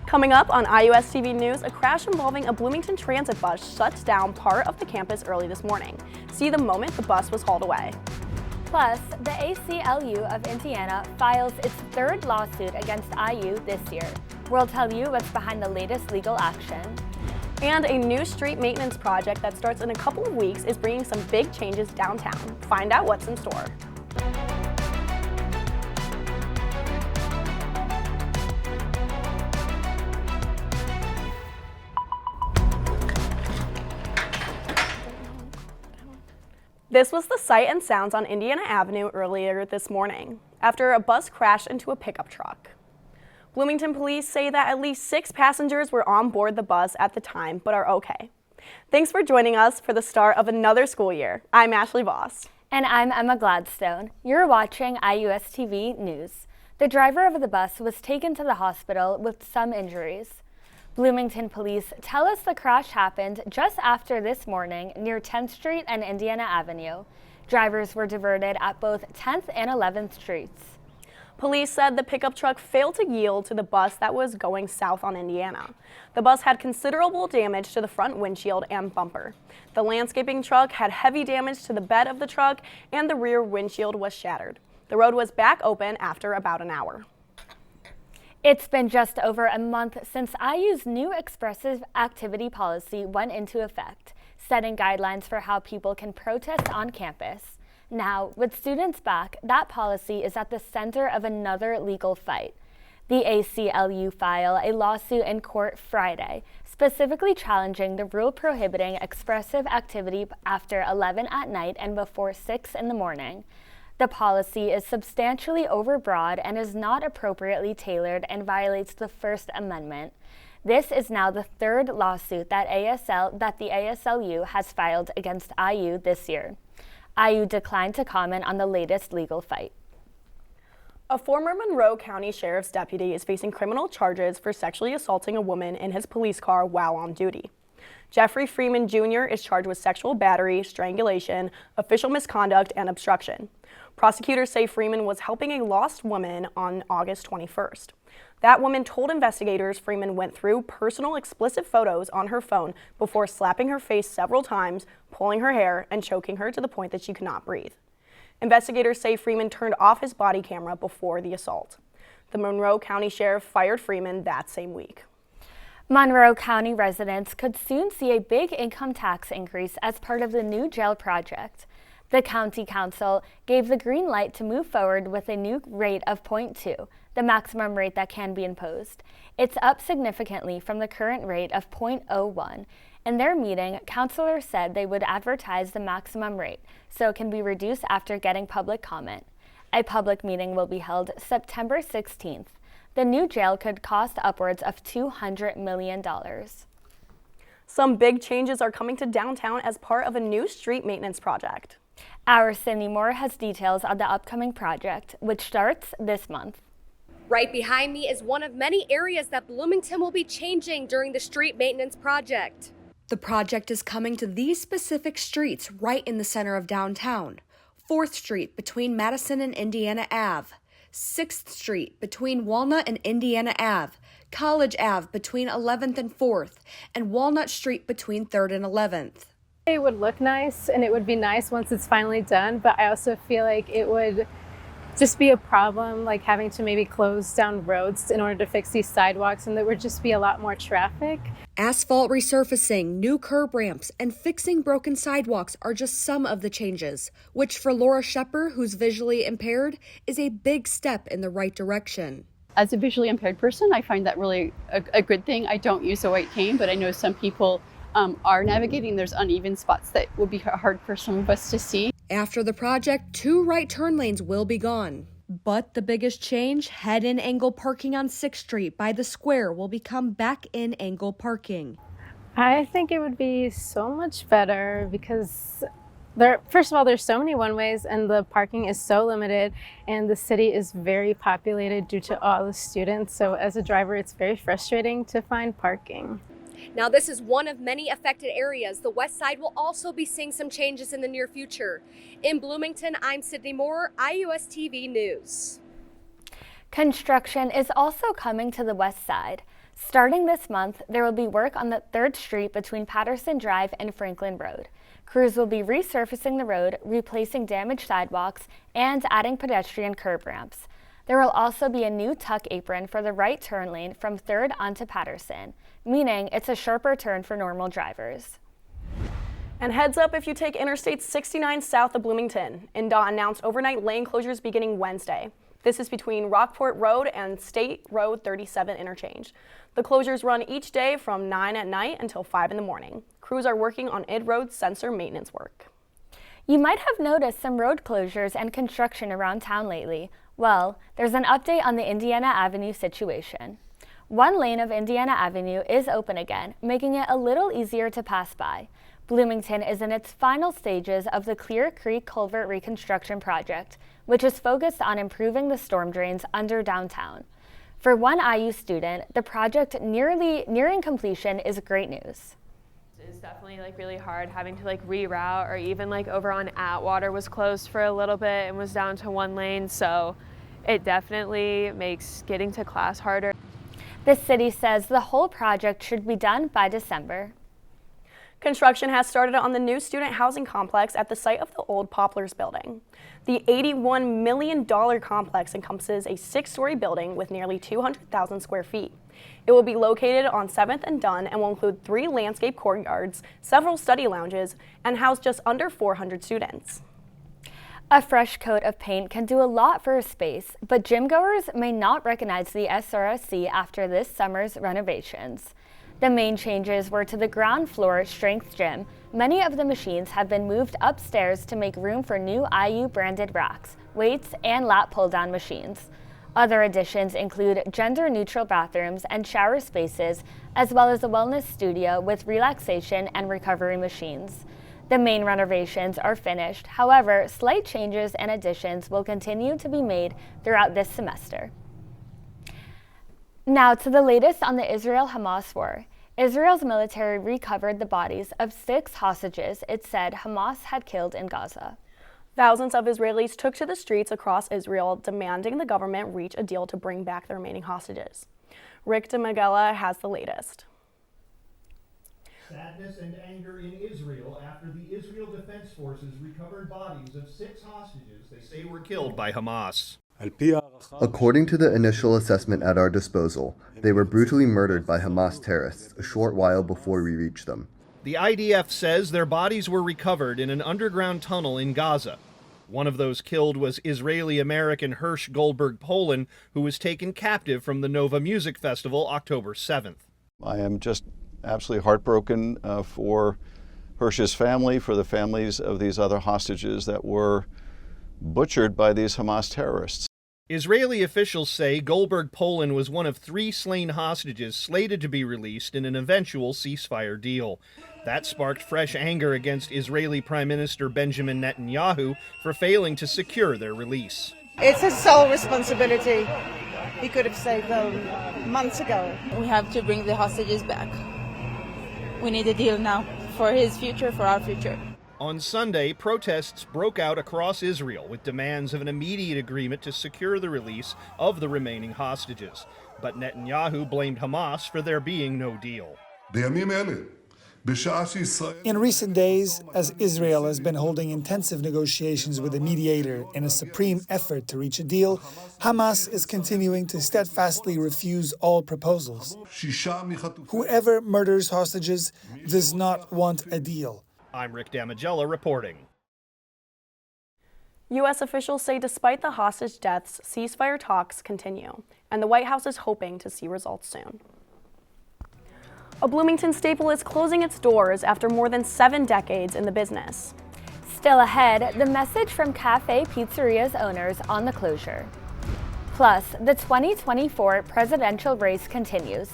Coming up on IUSTV News, a crash involving a Bloomington Transit bus shuts down part of the campus early this morning. See the moment the bus was hauled away. Plus, the ACLU of Indiana files its third lawsuit against IU this year. We'll tell you what's behind the latest legal action. And a new street maintenance project that starts in a couple of weeks is bringing some big changes downtown. Find out what's in store. This was the sight and sounds on Indiana Avenue earlier this morning after a bus crashed into a pickup truck. Bloomington police say that at least 6 passengers were on board the bus at the time but are okay. Thanks for joining us for the start of another school year. I'm Ashley Voss. And I'm Emma Gladstone. You're watching IUSTV News. The driver of the bus was taken to the hospital with some injuries. Bloomington police tell us the crash happened just after this morning near 10th Street and Indiana Avenue. Drivers were diverted at both 10th and 11th Streets. Police said the pickup truck failed to yield to the bus that was going south on Indiana. The bus had considerable damage to the front windshield and bumper. The landscaping truck had heavy damage to the bed of the truck, and the rear windshield was shattered. The road was back open after about an hour. It's been just over a month since IU's new expressive activity policy went into effect, setting guidelines for how people can protest on campus. Now, with students back, that policy is at the center of another legal fight. The ACLU filed a lawsuit in court Friday, specifically challenging the rule prohibiting expressive activity after 11 at night and before 6 in the morning. The policy is substantially overbroad and is not appropriately tailored and violates the First Amendment. This is now the third lawsuit that the ACLU has filed against IU this year. IU declined to comment on the latest legal fight. A former Monroe County Sheriff's deputy is facing criminal charges for sexually assaulting a woman in his police car while on duty. Jeffrey Freeman Jr. is charged with sexual battery, strangulation, official misconduct, and obstruction. Prosecutors say Freeman was helping a lost woman on August 21st. That woman told investigators Freeman went through personal explicit photos on her phone before slapping her face several times, pulling her hair, and choking her to the point that she could not breathe. Investigators say Freeman turned off his body camera before the assault. The Monroe County Sheriff fired Freeman that same week. Monroe County residents could soon see a big income tax increase as part of the new jail project. The County Council gave the green light to move forward with a new rate of 0.2, the maximum rate that can be imposed. It's up significantly from the current rate of 0.01. In their meeting, councilors said they would advertise the maximum rate, so it can be reduced after getting public comment. A public meeting will be held September 16th. The new jail could cost upwards of $200 million. Some big changes are coming to downtown as part of a new street maintenance project. Our Sydney Moore has details on the upcoming project, which starts this month. Right behind me is one of many areas that Bloomington will be changing during the street maintenance project. The project is coming to these specific streets right in the center of downtown. 4th Street between Madison and Indiana Ave, 6th Street between Walnut and Indiana Ave, College Ave between 11th and 4th, and Walnut Street between 3rd and 11th. It would look nice and it would be nice once it's finally done, but I also feel like it would just be a problem, like having to maybe close down roads in order to fix these sidewalks, and there would just be a lot more traffic. Asphalt resurfacing, new curb ramps, and fixing broken sidewalks are just some of the changes, which for Laura Shepper, who's visually impaired, is a big step in the right direction. As a visually impaired person, I find that really a good thing. I don't use a white cane, but I know some people are navigating. There's uneven spots that would be hard for some of us to see. After the project, 2 right turn lanes will be gone. But the biggest change, head-in angle parking on 6th Street by the square will become back-in angle parking. I think it would be so much better because first of all, there's so many one-ways and the parking is so limited, and the city is very populated due to all the students. So as a driver, it's very frustrating to find parking. Now, this is one of many affected areas. The West Side will also be seeing some changes in the near future. In Bloomington, I'm Sydney Moore, IUSTV News. Construction is also coming to the west side. Starting this month, there will be work on the 3rd Street between Patterson Drive and Franklin Road. Crews will be resurfacing the road, replacing damaged sidewalks, and adding pedestrian curb ramps. There will also be a new tuck apron for the right turn lane from 3rd onto Patterson, meaning it's a sharper turn for normal drivers. And heads up if you take Interstate 69 south of Bloomington. NDOT announced overnight lane closures beginning Wednesday. This is between Rockport Road and State Road 37 interchange. The closures run each day from 9 at night until 5 in the morning. Crews are working on ID Road sensor maintenance work. You might have noticed some road closures and construction around town lately. Well, there's an update on the Indiana Avenue situation. One lane of Indiana Avenue is open again, making it a little easier to pass by. Bloomington is in its final stages of the Clear Creek Culvert Reconstruction Project, which is focused on improving the storm drains under downtown. For one IU student, the project nearing completion is great news. It's definitely really hard having to reroute, or even over on Atwater was closed for a little bit and was down to 1 lane, so it definitely makes getting to class harder. The city says the whole project should be done by December. Construction has started on the new student housing complex at the site of the old Poplars building. The $81 million complex encompasses a 6-story building with nearly 200,000 square feet. It will be located on 7th and Dunn and will include 3 landscape courtyards, several study lounges, and house just under 400 students. A fresh coat of paint can do a lot for a space, but gym-goers may not recognize the SRSC after this summer's renovations. The main changes were to the ground floor strength gym. Many of the machines have been moved upstairs to make room for new IU branded racks, weights, and lat pull-down machines. Other additions include gender-neutral bathrooms and shower spaces, as well as a wellness studio with relaxation and recovery machines. The main renovations are finished. However, slight changes and additions will continue to be made throughout this semester. Now to the latest on the Israel-Hamas war. Israel's military recovered the bodies of 6 hostages it said Hamas had killed in Gaza. Thousands of Israelis took to the streets across Israel demanding the government reach a deal to bring back the remaining hostages. Rick DeMagella has the latest. Sadness and anger in Israel after the Israel Defense Forces recovered bodies of 6 hostages they say were killed by Hamas. According to the initial assessment at our disposal, they were brutally murdered by Hamas terrorists a short while before we reached them. The IDF says their bodies were recovered in an underground tunnel in Gaza. One of those killed was Israeli-American Hirsch Goldberg Poland, who was taken captive from the Nova Music Festival October 7th. I am just absolutely heartbroken for Hirsch's family, for the families of these other hostages that were butchered by these Hamas terrorists. Israeli officials say Goldberg Poland was one of 3 slain hostages slated to be released in an eventual ceasefire deal. That sparked fresh anger against Israeli Prime Minister Benjamin Netanyahu for failing to secure their release. It's his sole responsibility. He could have saved them months ago. We have to bring the hostages back. We need a deal now for his future, for our future. On Sunday, protests broke out across Israel with demands of an immediate agreement to secure the release of the remaining hostages. But Netanyahu blamed Hamas for there being no deal. In recent days, as Israel has been holding intensive negotiations with a mediator in a supreme effort to reach a deal, Hamas is continuing to steadfastly refuse all proposals. Whoever murders hostages does not want a deal. I'm Rick Damagella reporting. U.S. officials say despite the hostage deaths, ceasefire talks continue, and the White House is hoping to see results soon. A Bloomington staple is closing its doors after more than 7 decades in the business. Still ahead, the message from Cafe Pizzeria's owners on the closure. Plus, the 2024 presidential race continues.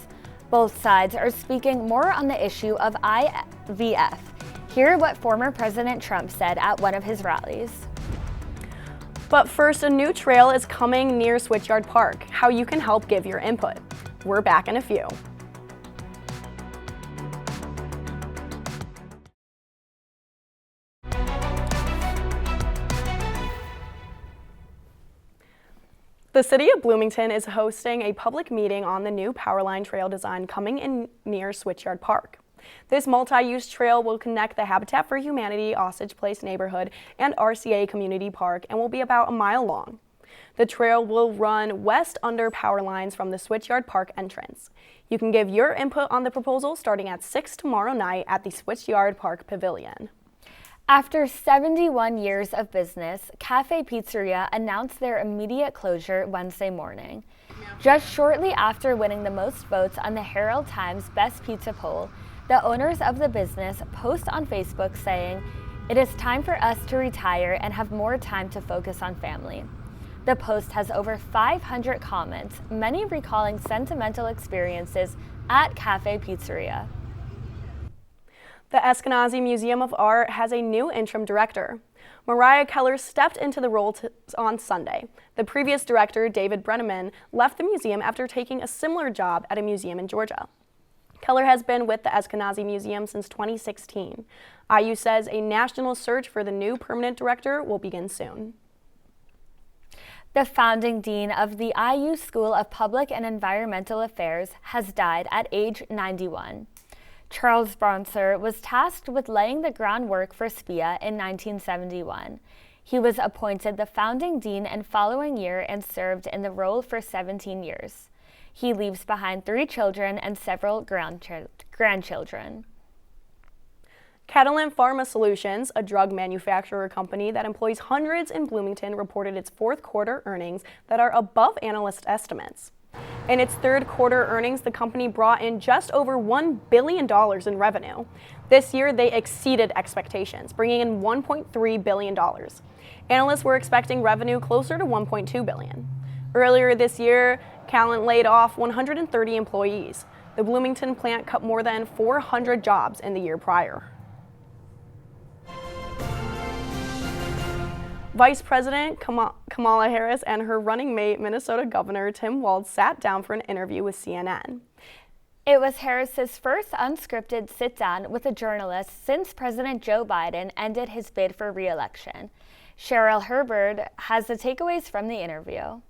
Both sides are speaking more on the issue of IVF. Hear what former President Trump said at one of his rallies. But first, a new trail is coming near Switchyard Park. How you can help give your input. We're back in a few. The city of Bloomington is hosting a public meeting on the new Powerline Trail design coming in near Switchyard Park. This multi-use trail will connect the Habitat for Humanity Osage Place neighborhood and RCA Community Park and will be about a mile long. The trail will run west under power lines from the Switchyard Park entrance. You can give your input on the proposal starting at 6 tomorrow night at the Switchyard Park Pavilion. After 71 years of business, Cafe Pizzeria announced their immediate closure Wednesday morning. Just shortly after winning the most votes on the Herald Times Best Pizza poll, the owners of the business post on Facebook saying, "It is time for us to retire and have more time to focus on family." The post has over 500 comments, many recalling sentimental experiences at Cafe Pizzeria. The Ashkenazi Museum of Art has a new interim director. Mariah Keller stepped into the role on Sunday. The previous director, David Brenneman, left the museum after taking a similar job at a museum in Georgia. Keller has been with the Ashkenazi Museum since 2016. IU says a national search for the new permanent director will begin soon. The founding dean of the IU School of Public and Environmental Affairs has died at age 91. Charles Bronser was tasked with laying the groundwork for SPIA in 1971. He was appointed the founding dean and following year and served in the role for 17 years. He leaves behind 3 children and several grandchildren. Catalent Pharma Solutions, a drug manufacturer company that employs hundreds in Bloomington, reported its fourth quarter earnings that are above analyst estimates. In its third quarter earnings, the company brought in just over $1 billion in revenue. This year, they exceeded expectations, bringing in $1.3 billion. Analysts were expecting revenue closer to $1.2 billion. Earlier this year, Catalent laid off 130 employees. The Bloomington plant cut more than 400 jobs in the year prior. Vice President Kamala Harris and her running mate, Minnesota Governor Tim Walz, sat down for an interview with CNN. It was Harris's first unscripted sit-down with a journalist since President Joe Biden ended his bid for re-election. Cheryl Herbert has the takeaways from the interview.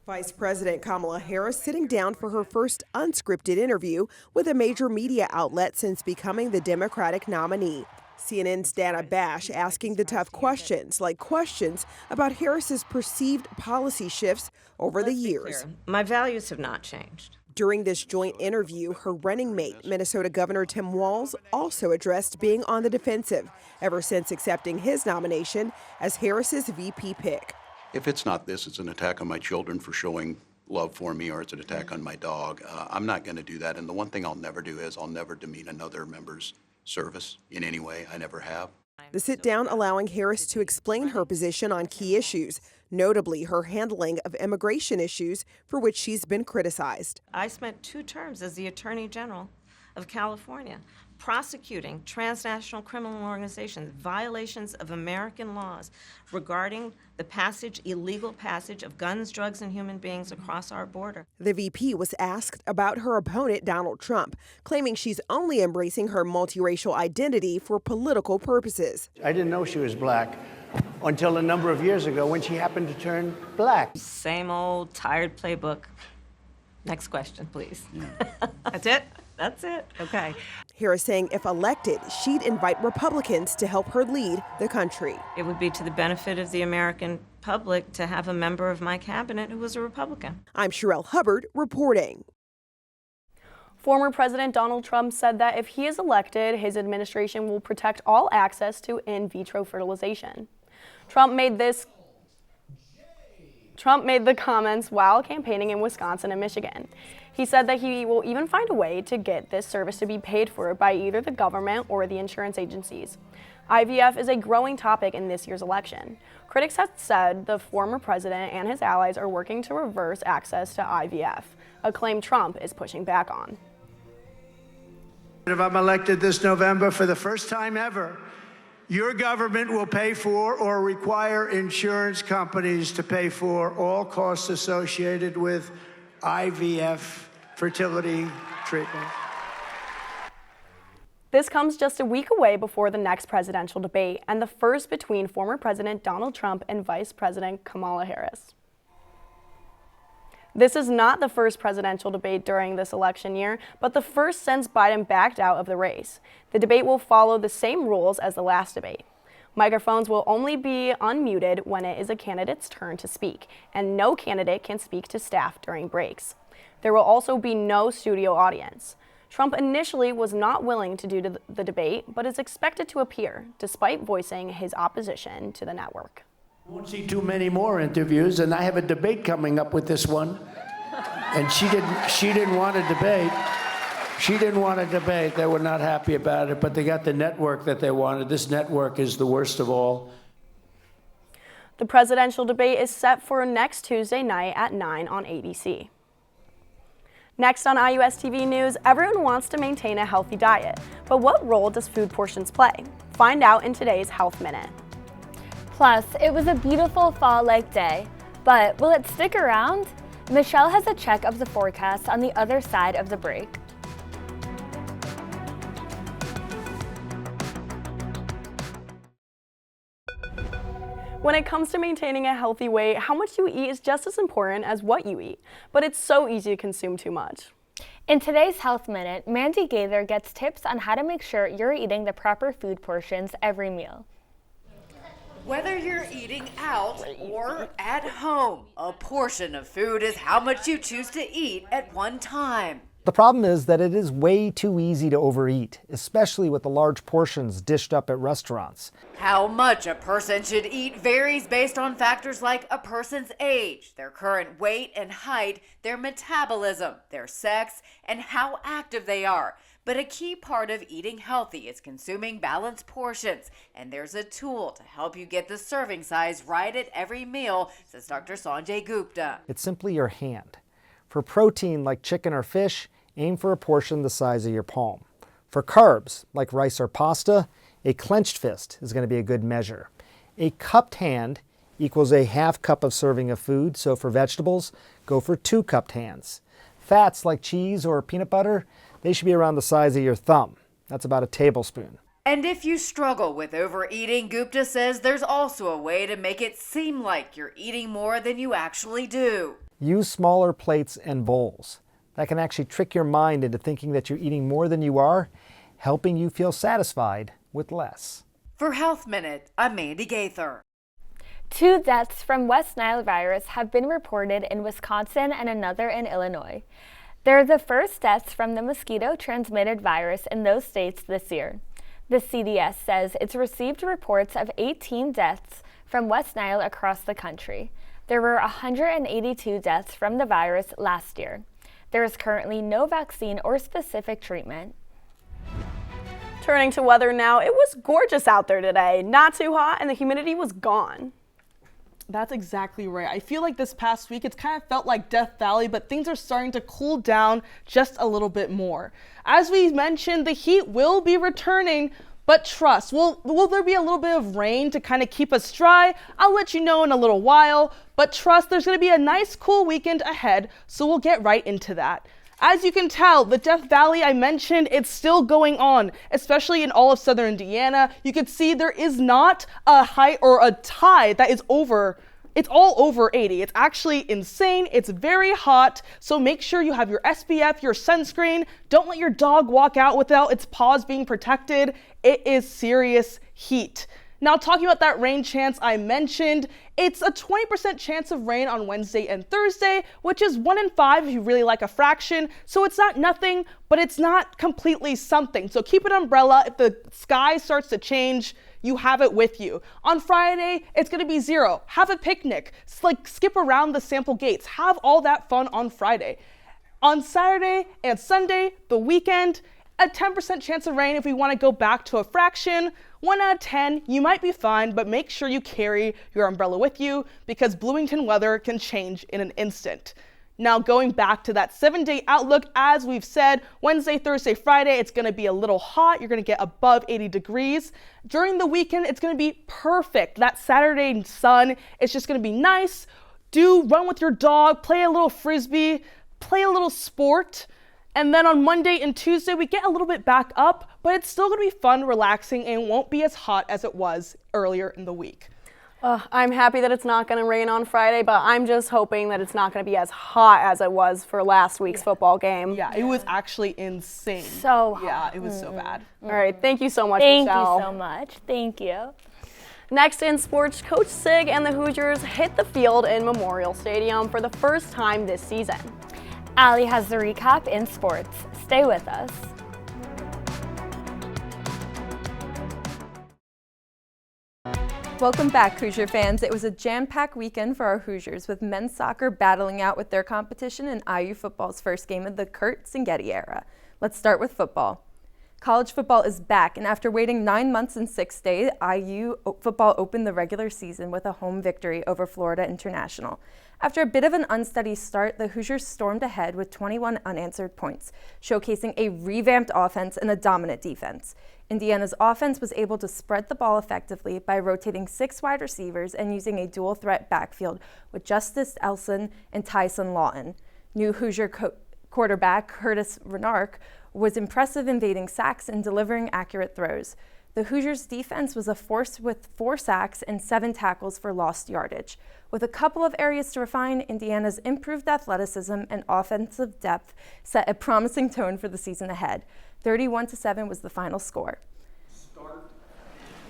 Vice President Kamala Harris sitting down for her first unscripted interview with a major media outlet since becoming the Democratic nominee. CNN's Dana Bash asking the tough questions, like questions about Harris's perceived policy shifts over the years. My values have not changed. During this joint interview, her running mate, Minnesota Governor Tim Walz, also addressed being on the defensive ever since accepting his nomination as Harris's VP pick. If it's not this, it's an attack on my children for showing love for me, or it's an attack on my dog. I'm not going to do that. And the one thing I'll never do is I'll never demean another member's service in any way. I never have. The sit-down allowing Harris to explain her position on key issues, notably her handling of immigration issues for which she's been criticized. I spent 2 terms as the Attorney General of California, prosecuting transnational criminal organizations, violations of American laws regarding the illegal passage of guns, drugs, and human beings across our border. The VP was asked about her opponent, Donald Trump, claiming she's only embracing her multiracial identity for political purposes. I didn't know she was black until a number of years ago when she happened to turn black. Same old tired playbook. Next question, please. That's it? That's it. Okay. Harris saying if elected, she'd invite Republicans to help her lead the country. It would be to the benefit of the American public to have a member of my cabinet who was a Republican. I'm Cheryl Hubbard reporting. Former President Donald Trump said that if he is elected, his administration will protect all access to in vitro fertilization. Trump made the comments while campaigning in Wisconsin and Michigan. He said that he will even find a way to get this service to be paid for by either the government or the insurance agencies. IVF is a growing topic in this year's election. Critics have said the former president and his allies are working to reverse access to IVF, a claim Trump is pushing back on. If I'm elected this November for the first time ever, your government will pay for or require insurance companies to pay for all costs associated with IVF fertility treatment. This comes just a week away before the next presidential debate and the first between former President Donald Trump and Vice President Kamala Harris. This is not the first presidential debate during this election year, but the first since Biden backed out of the race. The debate will follow the same rules as the last debate. Microphones will only be unmuted when it is a candidate's turn to speak, and no candidate can speak to staff during breaks. There will also be no studio audience. Trump initially was not willing to do the debate, but is expected to appear, despite voicing his opposition to the network. Won't see too many more interviews, and I have a debate coming up with this one. And she didn't want to debate. She didn't want to debate. They were not happy about it, but they got the network that they wanted. This network is the worst of all. The presidential debate is set for next Tuesday night at 9 on ABC. Next on IUSTV News, everyone wants to maintain a healthy diet, but what role does food portions play? Find out in today's Health Minute. Plus, it was a beautiful fall-like day, but will it stick around? Michelle has a check of the forecast on the other side of the break. When it comes to maintaining a healthy weight, how much you eat is just as important as what you eat, but it's so easy to consume too much. In today's Health Minute, Mandy Gaither gets tips on how to make sure you're eating the proper food portions every meal. Whether you're eating out or at home, a portion of food is how much you choose to eat at one time. The problem is that it is way too easy to overeat, especially with the large portions dished up at restaurants. How much a person should eat varies based on factors like a person's age, their current weight and height, their metabolism, their sex, and how active they are. But a key part of eating healthy is consuming balanced portions, and there's a tool to help you get the serving size right at every meal, says Dr. Sanjay Gupta. It's simply your hand. For protein like chicken or fish, aim for a portion the size of your palm. For carbs like rice or pasta, a clenched fist is going to be a good measure. A cupped hand equals a half cup of serving of food, so for vegetables, go for 2 cupped hands. Fats like cheese or peanut butter, they should be around the size of your thumb. That's about a tablespoon. And if you struggle with overeating, Gupta says there's also a way to make it seem like you're eating more than you actually do. Use smaller plates and bowls. That can actually trick your mind into thinking that you're eating more than you are, helping you feel satisfied with less. For Health Minute, I'm Mandy Gaither. 2 deaths from West Nile virus have been reported in Wisconsin and another in Illinois. They're the first deaths from the mosquito-transmitted virus in those states this year. The CDS says it's received reports of 18 deaths from West Nile across the country. There were 182 deaths from the virus last year. There is currently no vaccine or specific treatment. Turning to weather now, it was gorgeous out there today. Not too hot, and the humidity was gone. That's exactly right. I feel like this past week it's kind of felt like Death Valley, but things are starting to cool down just a little bit more. As we mentioned, the heat will be returning, but trust, will there be a little bit of rain to kind of keep us dry? I'll let you know in a little while, but trust, there's going to be a nice cool weekend ahead, so we'll get right into that. As you can tell, the Death Valley I mentioned, it's still going on, especially in all of southern Indiana. You can see there is not a high or a tide that is over. It's all over 80. It's actually insane. It's very hot. So make sure you have your SPF, your sunscreen. Don't let your dog walk out without its paws being protected. It is serious heat. Now, talking about that rain chance I mentioned, it's a 20% chance of rain on Wednesday and Thursday, which is 1 in 5 if you really like a fraction. So it's not nothing, but it's not completely something. So keep an umbrella. If the sky starts to change, you have it with you. On Friday, it's going to be 0. Have a picnic. Skip around the sample gates. Have all that fun on Friday. On Saturday and Sunday, the weekend, a 10% chance of rain if we want to go back to a fraction. 1 out of 10, you might be fine, but make sure you carry your umbrella with you because Bloomington weather can change in an instant. Now going back to that 7-day outlook, as we've said, Wednesday, Thursday, Friday, it's going to be a little hot. You're going to get above 80 degrees. During the weekend, it's going to be perfect. That Saturday sun, it's just going to be nice. Run with your dog, play a little frisbee, play a little sport. And then on Monday and Tuesday, we get a little bit back up, but it's still going to be fun, relaxing, and won't be as hot as it was earlier in the week. I'm happy that it's not going to rain on Friday, but I'm just hoping that it's not going to be as hot as it was for last week's football game. Yeah, it was actually insane. So hot. Yeah, it was so bad. All right, thank you so much, Thank Michelle. you so much. Thank you. Next in sports, Coach Sig and the Hoosiers hit the field in Memorial Stadium for the first time this season. Allie has the recap in sports. Stay with us. Welcome back, Hoosier fans. It was a jam-packed weekend for our Hoosiers, with men's soccer battling out with their competition in IU football's first game of the Kurt Singetti era. Let's start with football. College football is back, and after waiting 9 months and 6 days, IU football opened the regular season with a home victory over Florida International. After a bit of an unsteady start, the Hoosiers stormed ahead with 21 unanswered points, showcasing a revamped offense and a dominant defense. Indiana's offense was able to spread the ball effectively by rotating 6 wide receivers and using a dual-threat backfield with Justice Elson and Tyson Lawton. New Hoosier quarterback Curtis Renark was impressive, invading sacks and delivering accurate throws. The Hoosiers' defense was a force with 4 sacks and 7 tackles for lost yardage. With a couple of areas to refine, Indiana's improved athleticism and offensive depth set a promising tone for the season ahead. 31-7 was the final score.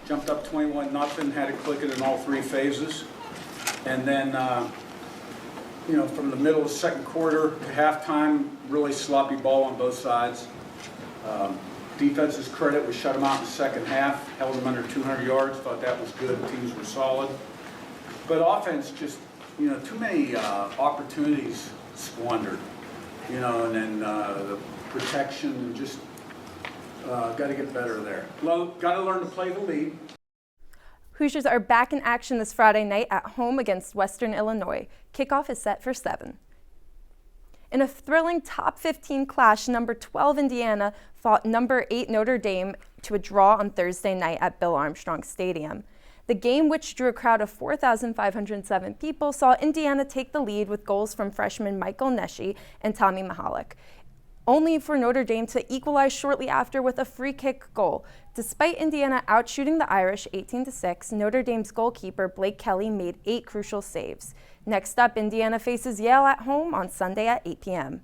Jumped up 21-0, had it clicking in all 3 phases. And then, from the middle of the second quarter to halftime, really sloppy ball on both sides. Defense's credit, we shut them out in the second half, held them under 200 yards, thought that was good, teams were solid. But offense just, too many opportunities squandered, and then the protection, just got to get better there. Got to learn to play the lead. Hoosiers are back in action this Friday night at home against Western Illinois. Kickoff is set for 7. In a thrilling top 15 clash, number 12 Indiana fought number 8 Notre Dame to a draw on Thursday night at Bill Armstrong Stadium. The game, which drew a crowd of 4,507 people, saw Indiana take the lead with goals from freshmen Michael Nesci and Tommy Mahalik, only for Notre Dame to equalize shortly after with a free kick goal. Despite Indiana outshooting the Irish 18-6, Notre Dame's goalkeeper Blake Kelly made 8 crucial saves. Next up, Indiana faces Yale at home on Sunday at 8 p.m.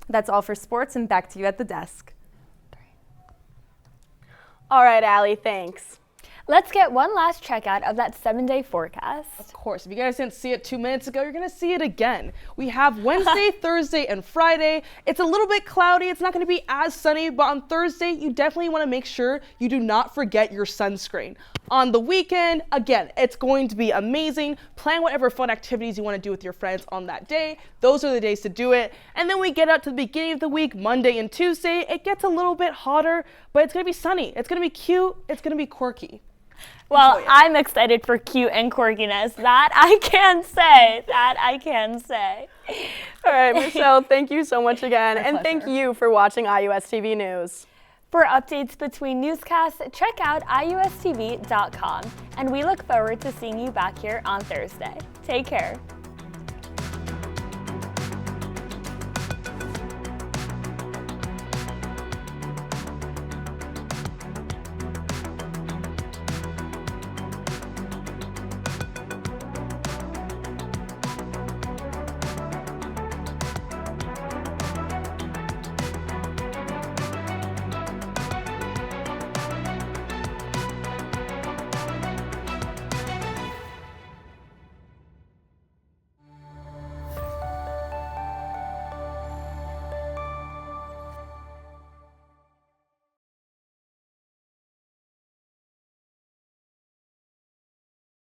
That's all for sports, and back to you at the desk. All right, Allie, thanks. Let's get one last checkout of that 7-day forecast. Of course, if you guys didn't see it 2 minutes ago, you're going to see it again. We have Wednesday, Thursday, and Friday. It's a little bit cloudy. It's not going to be as sunny, but on Thursday, you definitely want to make sure you do not forget your sunscreen. On the weekend, again, it's going to be amazing. Plan whatever fun activities you want to do with your friends on that day. Those are the days to do it. And then we get out to the beginning of the week, Monday and Tuesday. It gets a little bit hotter, but it's going to be sunny. It's going to be cute. It's going to be quirky. Well, I'm excited for cute and quirkiness. That I can say. All right, Michelle, thank you so much again. And thank you for watching IUSTV News. For updates between newscasts, check out IUSTV.com. And we look forward to seeing you back here on Thursday. Take care.